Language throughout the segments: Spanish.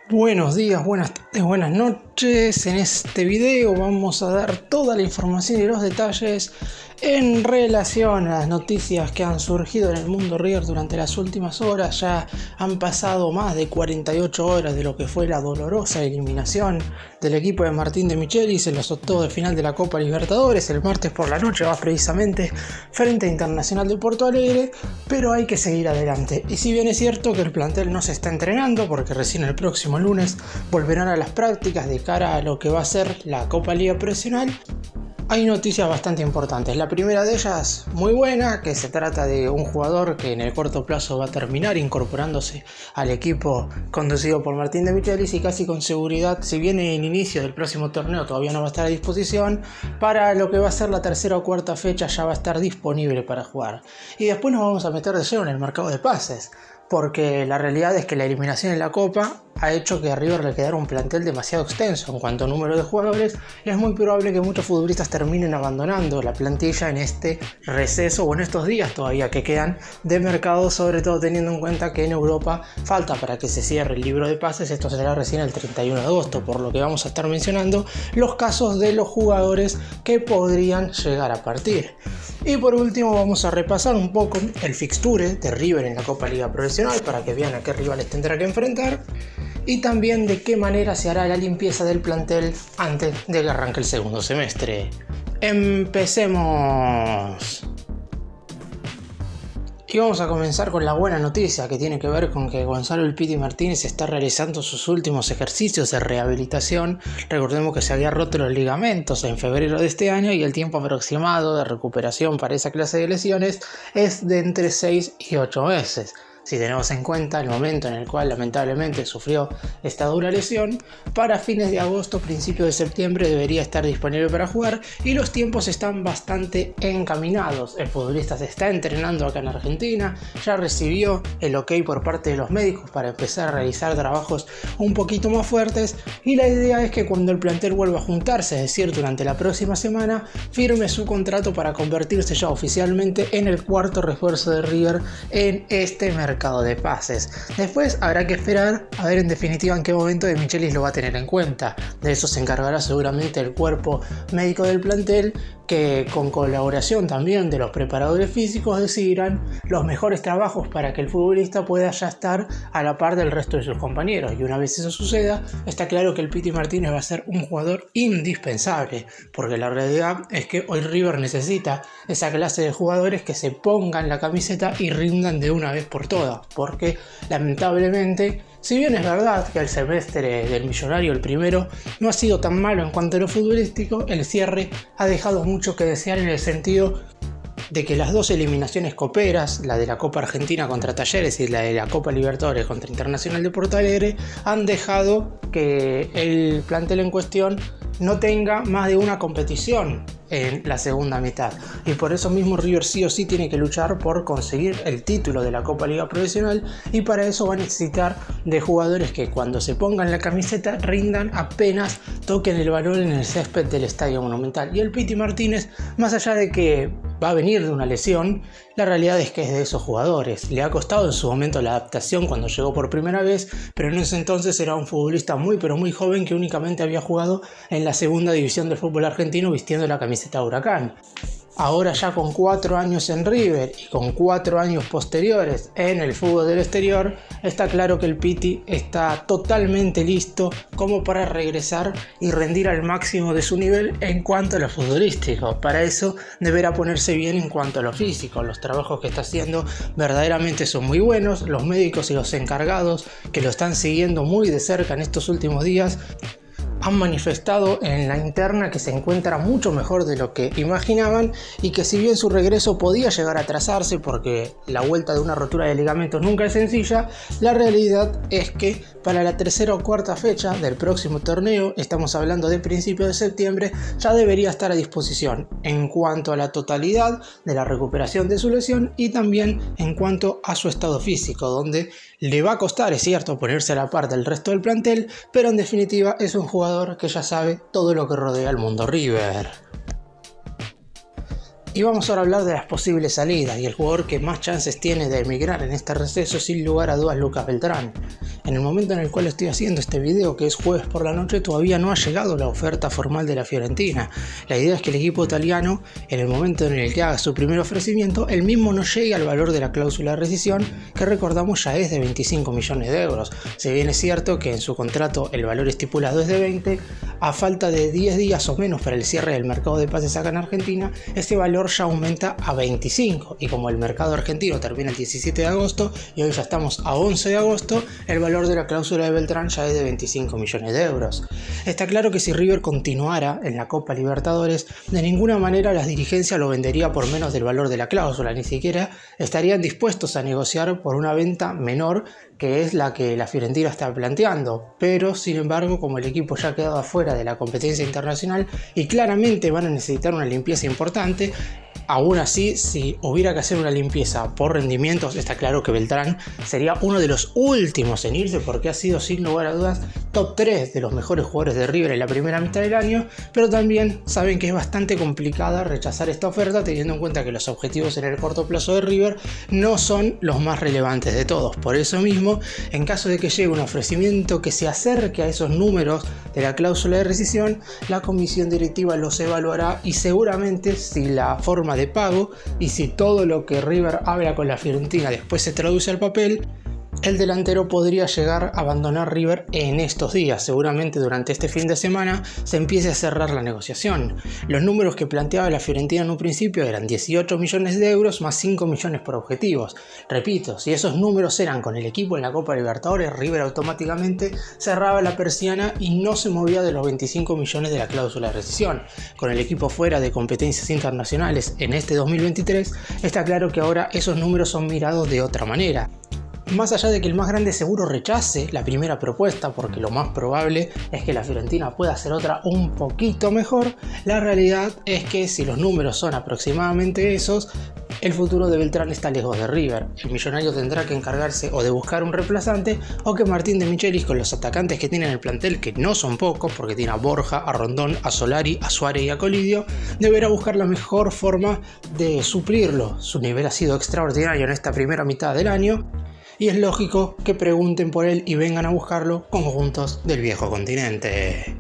Buenos días, buenas tardes, buenas noches. En este video vamos a dar toda la información y los detalles en relación a las noticias que han surgido en el mundo River durante las últimas horas. Ya han pasado más de 48 horas de lo que fue la dolorosa eliminación del equipo de Martín de Michelis en los octavos de final de la Copa Libertadores. El martes por la noche va precisamente frente a Internacional de Porto Alegre, pero hay que seguir adelante. Y si bien es cierto que el plantel no se está entrenando, porque recién el próximo lunes volverán a las prácticas de cara a lo que va a ser la Copa Liga Profesional, hay noticias bastante importantes. La primera de ellas, muy buena, que se trata de un jugador que en el corto plazo va a terminar incorporándose al equipo conducido por Martín de Michelis y casi con seguridad, si bien el inicio del próximo torneo todavía no va a estar a disposición, para lo que va a ser la tercera o cuarta fecha ya va a estar disponible para jugar. Y después nos vamos a meter de lleno en el mercado de pases, porque la realidad es que la eliminación en la Copa ha hecho que a River le quedara un plantel demasiado extenso en cuanto a número de jugadores, y es muy probable que muchos futbolistas terminen abandonando la plantilla en este receso o en estos días todavía que quedan de mercado, sobre todo teniendo en cuenta que en Europa falta para que se cierre el libro de pases. Esto será recién el 31 de agosto, por lo que vamos a estar mencionando los casos de los jugadores que podrían llegar a partir. Y por último vamos a repasar un poco el fixture de River en la Copa Liga Profesional para que vean a qué rivales tendrá que enfrentar, y también de qué manera se hará la limpieza del plantel antes de que arranque el segundo semestre. ¡Empecemos! Y vamos a comenzar con la buena noticia, que tiene que ver con que Gonzalo "El Piti" Martínez está realizando sus últimos ejercicios de rehabilitación. Recordemos que se había roto los ligamentos en febrero de este año y el tiempo aproximado de recuperación para esa clase de lesiones es de entre 6 y 8 meses. Si tenemos en cuenta el momento en el cual lamentablemente sufrió esta dura lesión, para fines de agosto, principios de septiembre debería estar disponible para jugar y los tiempos están bastante encaminados. El futbolista se está entrenando acá en Argentina, ya recibió el ok por parte de los médicos para empezar a realizar trabajos un poquito más fuertes, y la idea es que cuando el plantel vuelva a juntarse, es decir, durante la próxima semana, firme su contrato para convertirse ya oficialmente en el cuarto refuerzo de River en este mercado de pases. Después habrá que esperar a ver en definitiva en qué momento de Michelis lo va a tener en cuenta. De eso se encargará seguramente el cuerpo médico del plantel, que con colaboración también de los preparadores físicos decidirán los mejores trabajos para que el futbolista pueda ya estar a la par del resto de sus compañeros. Y una vez eso suceda, está claro que el Piti Martínez va a ser un jugador indispensable, porque la realidad es que hoy River necesita esa clase de jugadores que se pongan la camiseta y rindan de una vez por todas, porque lamentablemente, si bien es verdad que el semestre del Millonario, el primero, no ha sido tan malo en cuanto a lo futbolístico, el cierre ha dejado mucho que desear en el sentido de que las dos eliminaciones coperas, la de la Copa Argentina contra Talleres y la de la Copa Libertadores contra Internacional de Porto Alegre, han dejado que el plantel en cuestión no tenga más de una competición en la segunda mitad, y por eso mismo River sí o sí tiene que luchar por conseguir el título de la Copa Liga Profesional, y para eso va a necesitar de jugadores que cuando se pongan la camiseta rindan apenas toquen el balón en el césped del Estadio Monumental. Y el Piti Martínez, más allá de que va a venir de una lesión, la realidad es que es de esos jugadores. Le ha costado en su momento la adaptación cuando llegó por primera vez, pero en ese entonces era un futbolista muy pero muy joven que únicamente había jugado en la segunda división del fútbol argentino vistiendo la camiseta de Huracán. Ahora, ya con 4 años en River y con 4 años posteriores en el fútbol del exterior, está claro que el Piti está totalmente listo como para regresar y rendir al máximo de su nivel en cuanto a lo futbolístico. Para eso deberá ponerse bien en cuanto a lo físico. Los trabajos que está haciendo verdaderamente son muy buenos. Los médicos y los encargados, que lo están siguiendo muy de cerca en estos últimos días, han manifestado en la interna que se encuentra mucho mejor de lo que imaginaban, y que si bien su regreso podía llegar a atrasarse porque la vuelta de una rotura de ligamentos nunca es sencilla, la realidad es que para la tercera o cuarta fecha del próximo torneo, estamos hablando de principios de septiembre, ya debería estar a disposición en cuanto a la totalidad de la recuperación de su lesión y también en cuanto a su estado físico, donde le va a costar, es cierto, ponerse a la par del resto del plantel, pero en definitiva es un jugador que ya sabe todo lo que rodea al mundo River. Y vamos ahora a hablar de las posibles salidas, y el jugador que más chances tiene de emigrar en este receso, sin lugar a dudas, Lucas Beltrán. En el momento en el cual estoy haciendo este video, que es jueves por la noche, todavía no ha llegado la oferta formal de la Fiorentina. La idea es que el equipo italiano, en el momento en el que haga su primer ofrecimiento, el mismo no llegue al valor de la cláusula de rescisión, que recordamos ya es de 25 millones de euros. Si bien es cierto que en su contrato el valor estipulado es de 20, a falta de 10 días o menos para el cierre del mercado de pases acá en Argentina, ese valor ya aumenta a 25, y como el mercado argentino termina el 17 de agosto y hoy ya estamos a 11 de agosto, el valor de la cláusula de Beltrán ya es de 25 millones de euros. Está claro que si River continuara en la Copa Libertadores, de ninguna manera las dirigencias lo vendería por menos del valor de la cláusula, ni siquiera estarían dispuestos a negociar por una venta menor, que es la que la Fiorentina está planteando. Pero sin embargo, como el equipo ya ha quedado afuera de la competencia internacional y claramente van a necesitar una limpieza importante, aún así, si hubiera que hacer una limpieza por rendimientos, está claro que Beltrán sería uno de los últimos en irse, porque ha sido sin lugar a dudas top 3 de los mejores jugadores de River en la primera mitad del año, pero también saben que es bastante complicada rechazar esta oferta teniendo en cuenta que los objetivos en el corto plazo de River no son los más relevantes de todos. Por eso mismo, en caso de que llegue un ofrecimiento que se acerque a esos números de la cláusula de rescisión, la comisión directiva los evaluará y seguramente, si la forma de pago y si todo lo que River habla con la Fiorentina después se traduce al papel, el delantero podría llegar a abandonar River en estos días. Seguramente durante este fin de semana se empiece a cerrar la negociación. Los números que planteaba la Fiorentina en un principio eran 18 millones de euros más 5 millones por objetivos. Repito, si esos números eran con el equipo en la Copa Libertadores, River automáticamente cerraba la persiana y no se movía de los 25 millones de la cláusula de rescisión. Con el equipo fuera de competencias internacionales en este 2023, está claro que ahora esos números son mirados de otra manera. Más allá de que el más grande seguro rechace la primera propuesta, porque lo más probable es que la Fiorentina pueda hacer otra un poquito mejor, la realidad es que si los números son aproximadamente esos, el futuro de Beltrán está lejos de River. El millonario tendrá que encargarse o de buscar un reemplazante o que Martín de Michelis, con los atacantes que tiene en el plantel, que no son pocos porque tiene a Borja, a Rondón, a Solari, a Suárez y a Colidio, deberá buscar la mejor forma de suplirlo. Su nivel ha sido extraordinario en esta primera mitad del año y es lógico que pregunten por él y vengan a buscarlo conjuntos del viejo continente.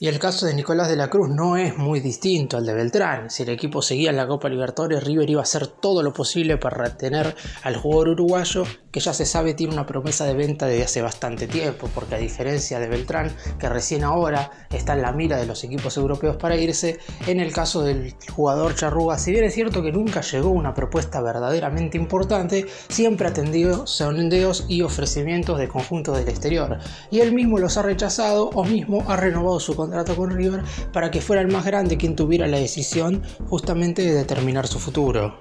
Y el caso de Nicolás de la Cruz no es muy distinto al de Beltrán. Si el equipo seguía en la Copa Libertadores, River iba a hacer todo lo posible para retener al jugador uruguayo, que ya se sabe tiene una promesa de venta desde hace bastante tiempo, porque a diferencia de Beltrán, que recién ahora está en la mira de los equipos europeos para irse, en el caso del jugador Charrúa, si bien es cierto que nunca llegó una propuesta verdaderamente importante, siempre atendió sondeos y ofrecimientos de conjuntos del exterior, y él mismo los ha rechazado o mismo ha renovado su contrato con River para que fuera el más grande quien tuviera la decisión justamente de determinar su futuro.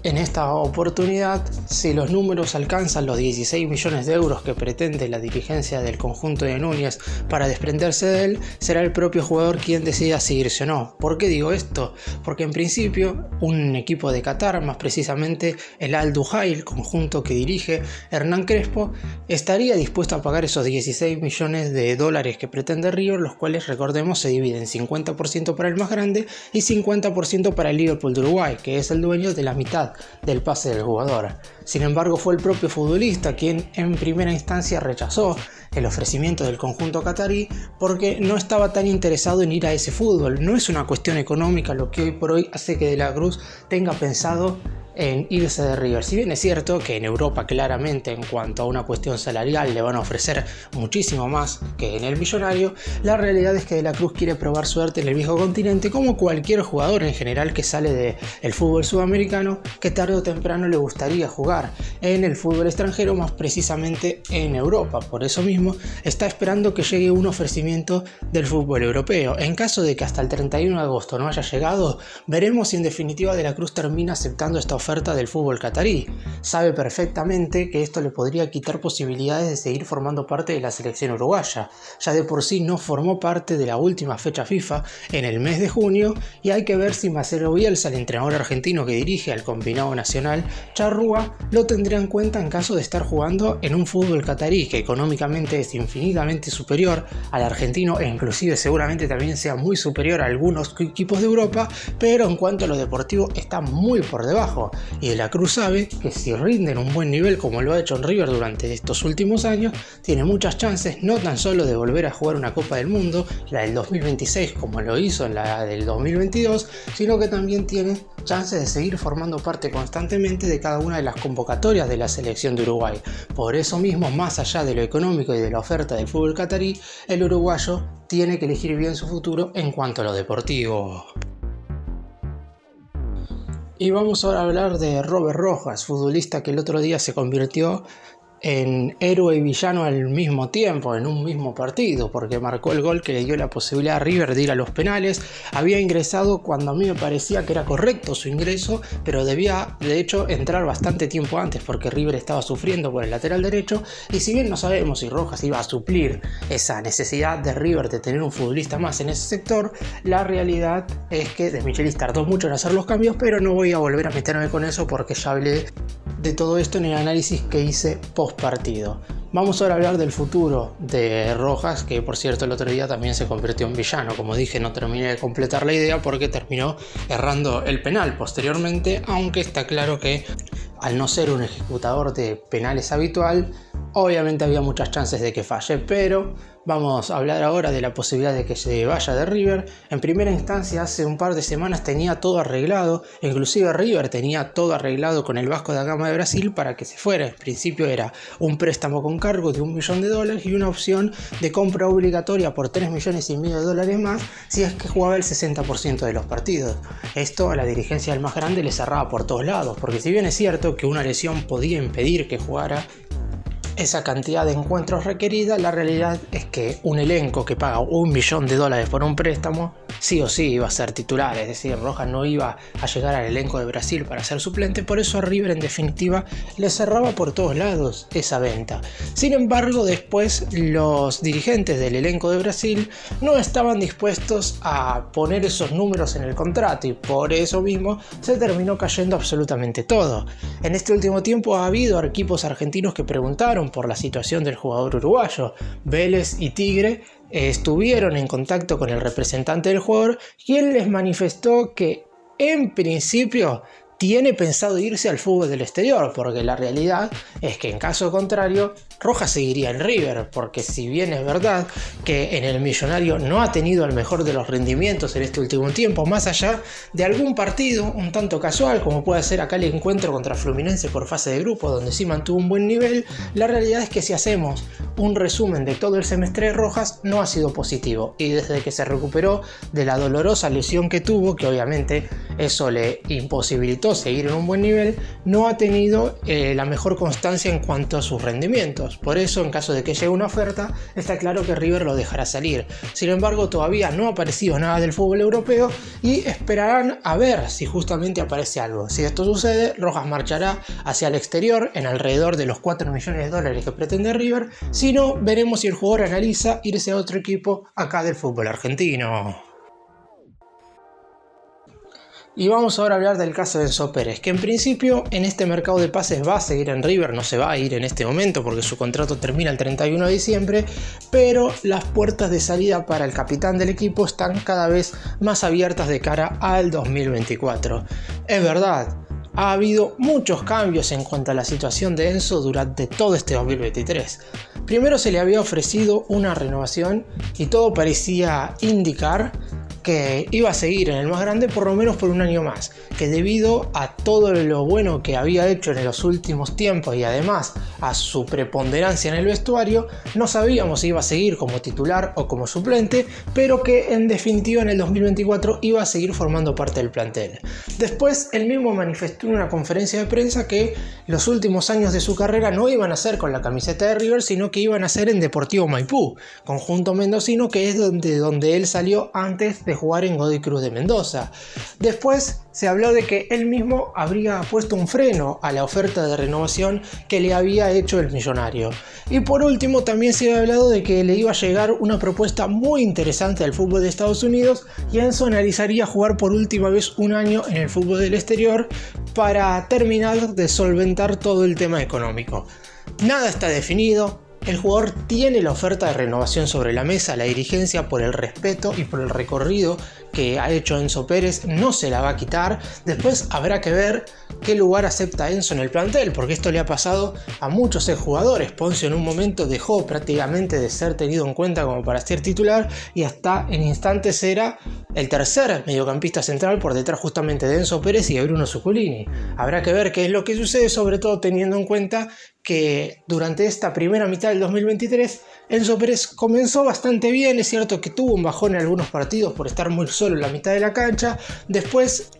En esta oportunidad, si los números alcanzan los 16 millones de euros que pretende la dirigencia del conjunto de Núñez para desprenderse de él, será el propio jugador quien decida si irse o no. ¿Por qué digo esto? Porque en principio un equipo de Qatar, más precisamente el Al Duhail, conjunto que dirige Hernán Crespo, estaría dispuesto a pagar esos 16 millones de dólares que pretende River, los cuales, recordemos, se dividen 50% para el más grande y 50% para el Liverpool de Uruguay, que es el dueño de la mitad del pase del jugador. Sin embargo, fue el propio futbolista quien en primera instancia rechazó el ofrecimiento del conjunto catarí porque no estaba tan interesado en ir a ese fútbol. No es una cuestión económica lo que hoy por hoy hace que De la Cruz tenga pensado en irse de River. Si bien es cierto que en Europa claramente en cuanto a una cuestión salarial le van a ofrecer muchísimo más que en el millonario, la realidad es que De la Cruz quiere probar suerte en el viejo continente, como cualquier jugador en general que sale del fútbol sudamericano, que tarde o temprano le gustaría jugar en el fútbol extranjero, más precisamente en Europa. Por eso mismo está esperando que llegue un ofrecimiento del fútbol europeo. En caso de que hasta el 31 de agosto no haya llegado, veremos si en definitiva De la Cruz termina aceptando esta oferta del fútbol catarí. Sabe perfectamente que esto le podría quitar posibilidades de seguir formando parte de la selección uruguaya. Ya de por sí no formó parte de la última fecha FIFA en el mes de junio y hay que ver si Marcelo Bielsa, el entrenador argentino que dirige al combinado nacional Charrúa, lo tendrá en cuenta en caso de estar jugando en un fútbol catarí que económicamente es infinitamente superior al argentino e inclusive seguramente también sea muy superior a algunos equipos de Europa, pero en cuanto a lo deportivo está muy por debajo. y De la Cruz sabe que si rinde en un buen nivel como lo ha hecho en River durante estos últimos años, tiene muchas chances no tan solo de volver a jugar una Copa del Mundo, la del 2026 como lo hizo en la del 2022, sino que también tiene chances de seguir formando parte constantemente de cada una de las convocatorias de la selección de Uruguay. Por eso mismo, más allá de lo económico y de la oferta del fútbol catarí, el uruguayo tiene que elegir bien su futuro en cuanto a lo deportivo. Y vamos ahora a hablar de Robert Rojas, futbolista que el otro día se convirtió en héroe y villano al mismo tiempo, en un mismo partido, porque marcó el gol que le dio la posibilidad a River de ir a los penales. Había ingresado cuando a mí me parecía que era correcto su ingreso, pero debía de hecho entrar bastante tiempo antes, porque River estaba sufriendo por el lateral derecho, y si bien no sabemos si Rojas iba a suplir esa necesidad de River de tener un futbolista más en ese sector, la realidad es que De Michelis tardó mucho en hacer los cambios, pero no voy a volver a meterme con eso porque ya hablé de todo esto en el análisis que hice post partido. Vamos ahora a hablar del futuro de Rojas, que por cierto el otro día también se convirtió en villano. Como dije, no terminé de completar la idea porque terminó errando el penal posteriormente, aunque está claro que al no ser un ejecutador de penales habitual, obviamente había muchas chances de que falle, pero vamos a hablar ahora de la posibilidad de que se vaya de River. En primera instancia, hace un par de semanas tenía todo arreglado, inclusive River tenía todo arreglado con el Vasco da Gama de Brasil para que se fuera. En principio era un préstamo con cargo de $1 millón y una opción de compra obligatoria por $3,5 millones más si es que jugaba el 60% de los partidos. Esto a la dirigencia del más grande le cerraba por todos lados, porque si bien es cierto que una lesión podía impedir que jugara esa cantidad de encuentros requerida, la realidad es que un elenco que paga $1 millón por un préstamo sí o sí iba a ser titular, es decir, Rojas no iba a llegar al elenco de Brasil para ser suplente, por eso a River en definitiva le cerraba por todos lados esa venta. Sin embargo, después los dirigentes del elenco de Brasil no estaban dispuestos a poner esos números en el contrato y por eso mismo se terminó cayendo absolutamente todo. En este último tiempo ha habido equipos argentinos que preguntaron por la situación del jugador uruguayo. Vélez y Tigre estuvieron en contacto con el representante del jugador, quien les manifestó que en principio tiene pensado irse al fútbol del exterior, porque la realidad es que en caso contrario Rojas seguiría en River, porque si bien es verdad que en el Millonario no ha tenido el mejor de los rendimientos en este último tiempo, más allá de algún partido un tanto casual como puede ser acá el encuentro contra Fluminense por fase de grupo donde sí mantuvo un buen nivel, la realidad es que si hacemos un resumen de todo el semestre de Rojas no ha sido positivo, y desde que se recuperó de la dolorosa lesión que tuvo, que obviamente eso le imposibilitó seguir en un buen nivel, no ha tenido la mejor constancia en cuanto a sus rendimientos. Por eso, en caso de que llegue una oferta, está claro que River lo dejará salir. Sin embargo, todavía no ha aparecido nada del fútbol europeo y esperarán a ver si justamente aparece algo. Si esto sucede, Rojas marchará hacia el exterior en alrededor de los $4 millones que pretende River. Si no, veremos si el jugador analiza irse a otro equipo acá del fútbol argentino. Y vamos ahora a hablar del caso de Enzo Pérez, que en principio en este mercado de pases va a seguir en River, no se va a ir en este momento porque su contrato termina el 31 de diciembre, pero las puertas de salida para el capitán del equipo están cada vez más abiertas de cara al 2024. Es verdad, ha habido muchos cambios en cuanto a la situación de Enzo durante todo este 2023. Primero se le había ofrecido una renovación y todo parecía indicar que iba a seguir en el más grande por lo menos por un año más, que debido a todo lo bueno que había hecho en los últimos tiempos y además a su preponderancia en el vestuario, no sabíamos si iba a seguir como titular o como suplente, pero que en definitiva en el 2024 iba a seguir formando parte del plantel. Después él mismo manifestó en una conferencia de prensa que los últimos años de su carrera no iban a ser con la camiseta de River, sino que iban a ser en Deportivo Maipú, conjunto mendocino que es donde él salió antes de jugar en Godoy Cruz de Mendoza. Después se habló de que él mismo habría puesto un freno a la oferta de renovación que le había hecho el Millonario. Y por último también se había hablado de que le iba a llegar una propuesta muy interesante al fútbol de Estados Unidos y Enzo analizaría jugar por última vez un año en el fútbol del exterior para terminar de solventar todo el tema económico. Nada está definido. El jugador tiene la oferta de renovación sobre la mesa, la dirigencia por el respeto y por el recorrido que ha hecho Enzo Pérez no se la va a quitar. Después habrá que ver qué lugar acepta Enzo en el plantel, porque esto le ha pasado a muchos exjugadores. Poncio en un momento dejó prácticamente de ser tenido en cuenta como para ser titular y hasta en instantes era el tercer mediocampista central por detrás justamente de Enzo Pérez y de Bruno Zuculini. Habrá que ver qué es lo que sucede, sobre todo teniendo en cuenta que durante esta primera mitad del 2023 Enzo Pérez comenzó bastante bien. Es cierto que tuvo un bajón en algunos partidos por estar muy solo en la mitad de la cancha. Después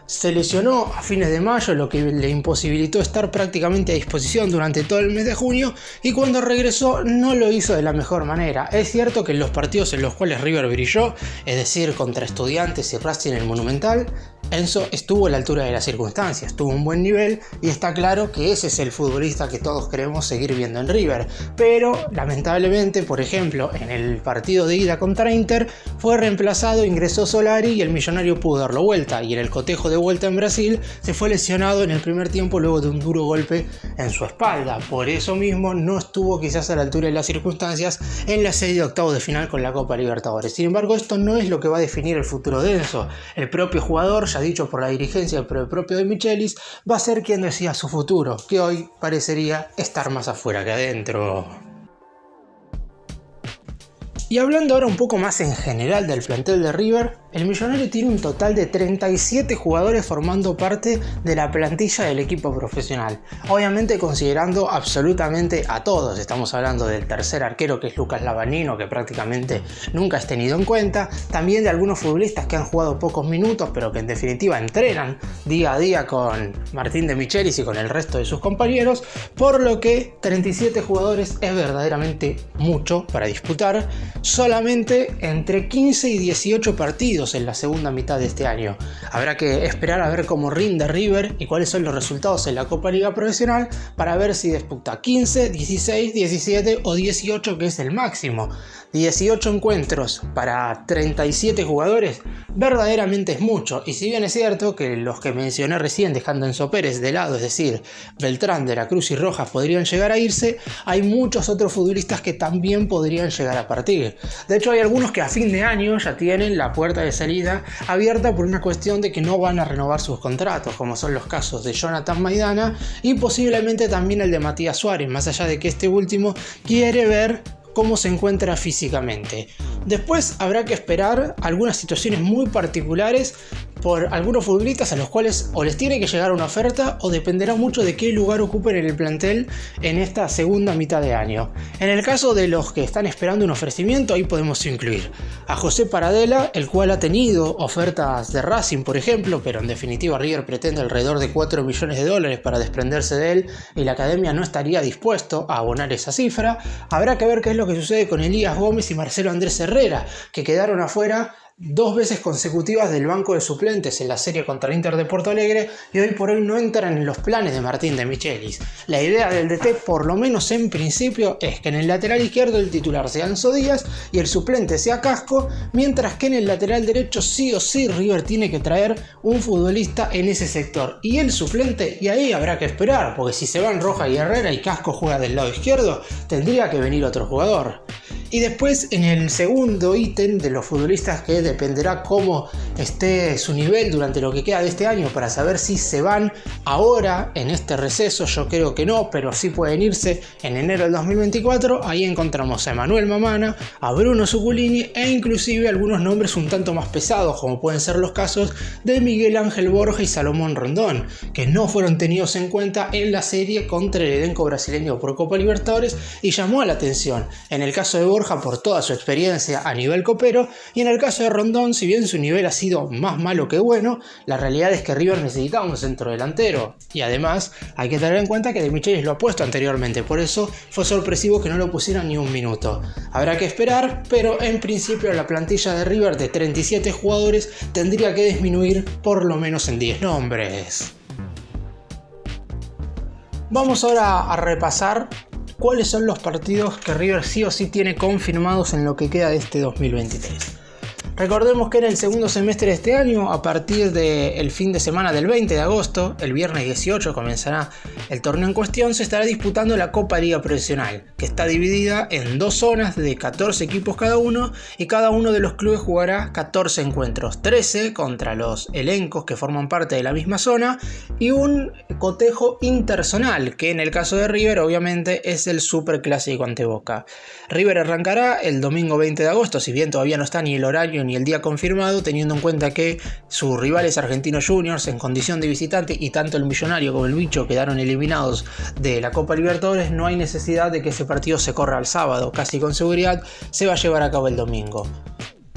se lesionó a fines de mayo, lo que le imposibilitó estar prácticamente a disposición durante todo el mes de junio, y cuando regresó no lo hizo de la mejor manera. Es cierto que en los partidos en los cuales River brilló, es decir, contra Estudiantes y Racing en el Monumental, Enzo estuvo a la altura de las circunstancias, tuvo un buen nivel y está claro que ese es el futbolista que todos queremos seguir viendo en River. Pero lamentablemente, por ejemplo, en el partido de ida contra Inter fue reemplazado, ingresó Solari y el Millonario pudo darlo vuelta, y en el cotejo de vuelta en Brasil se fue lesionado en el primer tiempo luego de un duro golpe en su espalda. Por eso mismo no estuvo quizás a la altura de las circunstancias en la serie de octavos de final con la Copa Libertadores. Sin embargo, esto no es lo que va a definir el futuro de Enzo. El propio jugador, ya dicho por la dirigencia, pero el propio De Michelis, va a ser quien decida su futuro, que hoy parecería estar más afuera que adentro. Y hablando ahora un poco más en general del plantel de River, el Millonario tiene un total de 37 jugadores formando parte de la plantilla del equipo profesional. Obviamente considerando absolutamente a todos. Estamos hablando del tercer arquero, que es Lucas Lavanino, que prácticamente nunca es tenido en cuenta. También de algunos futbolistas que han jugado pocos minutos, pero que en definitiva entrenan día a día con Martín De Michelis y con el resto de sus compañeros. Por lo que 37 jugadores es verdaderamente mucho para disputar solamente entre 15 y 18 partidos en la segunda mitad de este año. Habrá que esperar a ver cómo rinde River y cuáles son los resultados en la Copa Liga Profesional para ver si disputa 15, 16, 17 o 18, que es el máximo. 18 encuentros para 37 jugadores verdaderamente es mucho, y si bien es cierto que los que mencioné recién, dejando a Enzo Pérez de lado, es decir, Beltrán, De la Cruz y Rojas podrían llegar a irse, hay muchos otros futbolistas que también podrían llegar a partir. De hecho, hay algunos que a fin de año ya tienen la puerta de salida abierta por una cuestión de que no van a renovar sus contratos, como son los casos de Jonathan Maidana y posiblemente también el de Matías Suárez, más allá de que este último quiere ver cómo se encuentra físicamente. Después habrá que esperar algunas situaciones muy particulares por algunos futbolistas a los cuales o les tiene que llegar una oferta o dependerá mucho de qué lugar ocupen en el plantel en esta segunda mitad de año. En el caso de los que están esperando un ofrecimiento, ahí podemos incluir a José Paradela, el cual ha tenido ofertas de Racing, por ejemplo, pero en definitiva River pretende alrededor de 4 millones de dólares para desprenderse de él y la academia no estaría dispuesto a abonar esa cifra. Habrá que ver qué es lo que sucede con Elías Gómez y Marcelo Andrés Herrera, que quedaron afuera 2 veces consecutivas del banco de suplentes en la serie contra el Inter de Porto Alegre y hoy por hoy no entran en los planes de Martín De Michelis. La idea del DT, por lo menos en principio, es que en el lateral izquierdo el titular sea Enzo Díaz y el suplente sea Casco, mientras que en el lateral derecho sí o sí River tiene que traer un futbolista en ese sector y el suplente, y ahí habrá que esperar, porque si se van Rojas y Herrera y Casco juega del lado izquierdo, tendría que venir otro jugador. Y después, en el segundo ítem de los futbolistas, que dependerá cómo esté su nivel durante lo que queda de este año para saber si se van ahora en este receso, yo creo que no, pero sí pueden irse en enero del 2024, ahí encontramos a Emanuel Mamana, a Bruno Zuculini e inclusive algunos nombres un tanto más pesados, como pueden ser los casos de Miguel Ángel Borja y Salomón Rondón, que no fueron tenidos en cuenta en la serie contra el elenco brasileño por Copa Libertadores y llamó la atención. En el caso de Borja, por toda su experiencia a nivel copero, y en el caso de Rondón, si bien su nivel ha sido más malo que bueno, la realidad es que River necesitaba un centro delantero, y además hay que tener en cuenta que De Michelis lo ha puesto anteriormente, por eso fue sorpresivo que no lo pusieran ni un minuto. Habrá que esperar, pero en principio la plantilla de River de 37 jugadores tendría que disminuir por lo menos en 10 nombres. Vamos ahora a repasar cuáles son los partidos que River sí o sí tiene confirmados en lo que queda de este 2023. Recordemos que en el segundo semestre de este año, a partir del fin de semana del 20 de agosto, el viernes 18 comenzará el torneo en cuestión, se estará disputando la Copa Liga Profesional, que está dividida en 2 zonas de 14 equipos cada uno, y cada uno de los clubes jugará 14 encuentros, 13 contra los elencos que forman parte de la misma zona, y un cotejo interzonal, que en el caso de River obviamente es el Superclásico ante Boca. River arrancará el domingo 20 de agosto, si bien todavía no está ni el horario ni el día confirmado, teniendo en cuenta que sus rivales Argentinos Juniors en condición de visitante y tanto el Millonario como el Bicho quedaron eliminados de la Copa Libertadores, no hay necesidad de que ese partido se corra al sábado, casi con seguridad se va a llevar a cabo el domingo.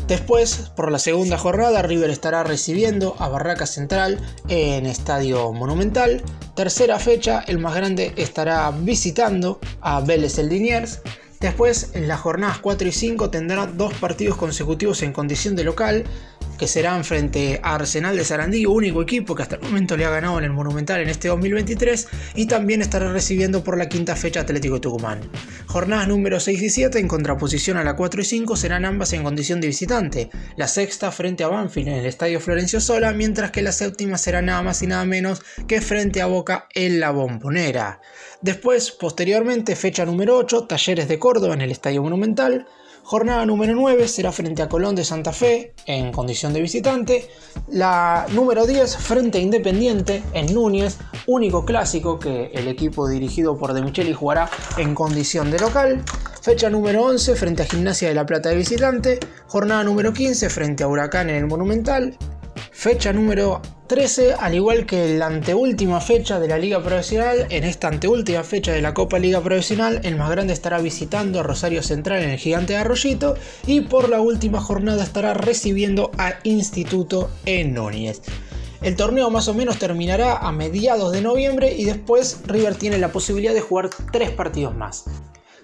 Después, por la segunda jornada, River estará recibiendo a Barraca Central en Estadio Monumental. Tercera fecha, el más grande estará visitando a Vélez el Liniers. Después, en las jornadas 4 y 5 tendrá 2 partidos consecutivos en condición de local, que serán frente a Arsenal de Sarandí, único equipo que hasta el momento le ha ganado en el Monumental en este 2023, y también estará recibiendo por la quinta fecha Atlético Tucumán. Jornadas número 6 y 7, en contraposición a la 4 y 5, serán ambas en condición de visitante. La sexta frente a Banfield en el Estadio Florencio Sola, mientras que la séptima será nada más y nada menos que frente a Boca en la Bombonera. Después, posteriormente, fecha número 8, Talleres de Córdoba en el Estadio Monumental. Jornada número 9 será frente a Colón de Santa Fe en condición de visitante. La número 10 frente a Independiente en Núñez, único clásico que el equipo dirigido por De Micheli jugará en condición de local. Fecha número 11 frente a Gimnasia de La Plata de visitante. Jornada número 15 frente a Huracán en el Monumental. Fecha número 13, al igual que la anteúltima fecha de la Liga Profesional, en esta anteúltima fecha de la Copa Liga Profesional, el más grande estará visitando a Rosario Central en el Gigante de Arroyito, y por la última jornada estará recibiendo a Instituto en Núñez. El torneo más o menos terminará a mediados de noviembre y después River tiene la posibilidad de jugar 3 partidos más.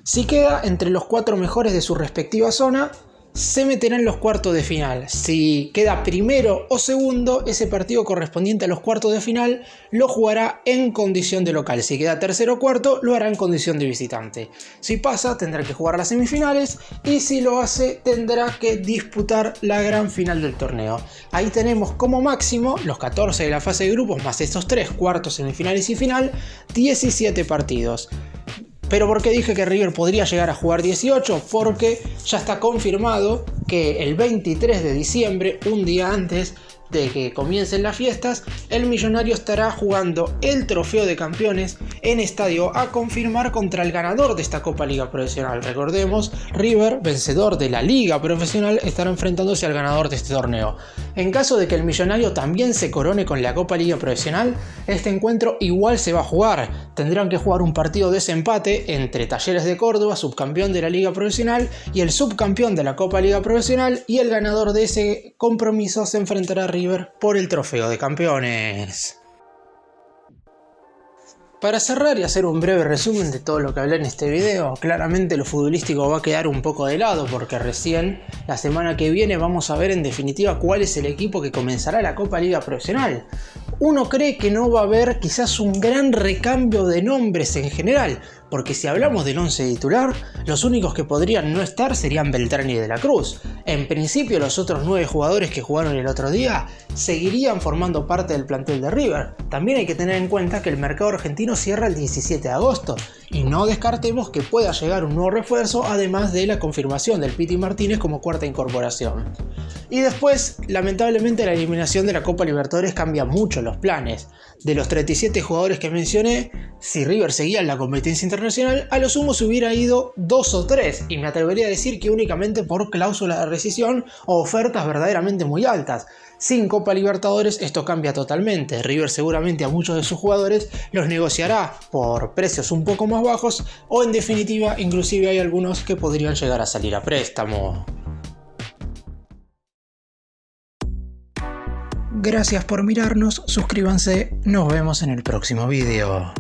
Si queda entre los 4 mejores de su respectiva zona, se meterá en los cuartos de final. Si queda primero o segundo, ese partido correspondiente a los cuartos de final lo jugará en condición de local. Si queda tercero o cuarto, lo hará en condición de visitante. Si pasa, tendrá que jugar las semifinales, y si lo hace, tendrá que disputar la gran final del torneo. Ahí tenemos como máximo los 14 de la fase de grupos, más estos 3 cuartos, semifinales y final, 17 partidos. ¿Pero por qué dije que River podría llegar a jugar 18? Porque ya está confirmado que el 23 de diciembre, un día antes de que comiencen las fiestas, el Millonario estará jugando el Trofeo de Campeones en estadio a confirmar contra el ganador de esta Copa Liga Profesional. Recordemos, River, vencedor de la Liga Profesional, estará enfrentándose al ganador de este torneo. En caso de que el Millonario también se corone con la Copa Liga Profesional, este encuentro igual se va a jugar. Tendrán que jugar un partido de desempate entre Talleres de Córdoba, subcampeón de la Liga Profesional, y el subcampeón de la Copa Liga Profesional, y el ganador de ese compromiso se enfrentará a River por el Trofeo de Campeones. Para cerrar y hacer un breve resumen de todo lo que hablé en este video, claramente lo futbolístico va a quedar un poco de lado, porque recién la semana que viene vamos a ver en definitiva cuál es el equipo que comenzará la Copa Liga Profesional. Uno cree que no va a haber quizás un gran recambio de nombres en general, porque si hablamos del 11 titular, los únicos que podrían no estar serían Beltrán y De la Cruz. En principio, los otros 9 jugadores que jugaron el otro día seguirían formando parte del plantel de River. También hay que tener en cuenta que el mercado argentino cierra el 17 de agosto, y no descartemos que pueda llegar un nuevo refuerzo, además de la confirmación del Piti Martínez como cuarta incorporación. Y después, lamentablemente, la eliminación de la Copa Libertadores cambia mucho los planes. De los 37 jugadores que mencioné, si River seguía en la competencia internacional, a lo sumo se hubiera ido 2 o 3, y me atrevería a decir que únicamente por cláusula de rescisión o ofertas verdaderamente muy altas. Sin Copa Libertadores esto cambia totalmente. River seguramente a muchos de sus jugadores los negociará por precios un poco más bajos, o en definitiva inclusive hay algunos que podrían llegar a salir a préstamo. Gracias por mirarnos, suscríbanse, nos vemos en el próximo video.